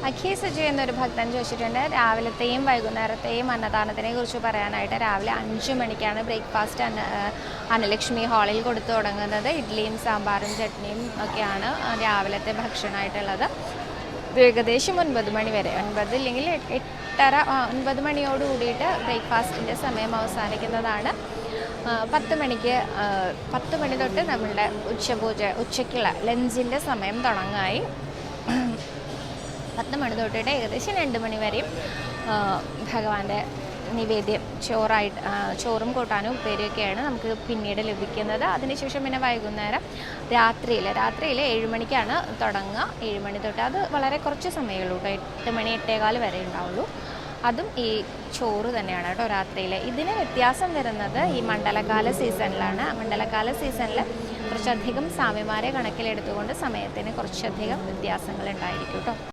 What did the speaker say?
അഖി സജു എന്നൊരു ഭക്തൻ ചോദിച്ചിട്ടുണ്ട്, രാവിലത്തെയും വൈകുന്നേരത്തെയും അന്നദാനത്തിനെ കുറിച്ച് പറയാനായിട്ട്. രാവിലെ 5 മണിക്കാണ് ബ്രേക്ക്ഫാസ്റ്റ് അന്നലക്ഷ്മി ഹാളിൽ കൊടുത്തു തുടങ്ങുന്നത്. ഇഡ്ഡലിയും സാമ്പാറും ചട്നിയും ഒക്കെയാണ് രാവിലത്തെ ഭക്ഷണമായിട്ടുള്ളത്. ഏകദേശം 9 മണി വരെ, 9 ഇല്ലെങ്കിൽ 8:30, 9 മണിയോട് കൂടിയിട്ട് ബ്രേക്ക്ഫാസ്റ്റിൻ്റെ സമയം അവസാനിക്കുന്നതാണ്. 10 മണി തൊട്ട് നമ്മളുടെ ഉച്ചയ്ക്കുള്ള ലഞ്ചിൻ്റെ സമയം തുടങ്ങായി. 10 മണി തൊട്ടിട്ട് ഏകദേശം 2 മണി വരെയും ഭഗവാന്റെ നിവേദ്യം ചോറും കൂട്ടാനും ഉപ്പേരിയൊക്കെയാണ് നമുക്ക് പിന്നീട് ലഭിക്കുന്നത്. അതിനുശേഷം പിന്നെ വൈകുന്നേരം രാത്രിയിൽ 7 മണിക്കാണ് തുടങ്ങുക. 7 മണി തൊട്ട് അത് വളരെ കുറച്ച് സമയമുള്ളൂ കേട്ടോ, 8 മണി 8:15 വരെ ഉണ്ടാവുള്ളൂ. അതും ഈ ചോറ് തന്നെയാണ് കേട്ടോ രാത്രിയിൽ. ഇതിന് വ്യത്യാസം വരുന്നത് ഈ മണ്ഡലകാല സീസണിലാണ്. മണ്ഡലകാല സീസണിൽ കുറച്ചധികം സ്വാമിമാരെ കണക്കിലെടുത്തുകൊണ്ട് സമയത്തിന് കുറച്ചധികം വ്യത്യാസങ്ങൾ ഉണ്ടായിരിക്കും കേട്ടോ.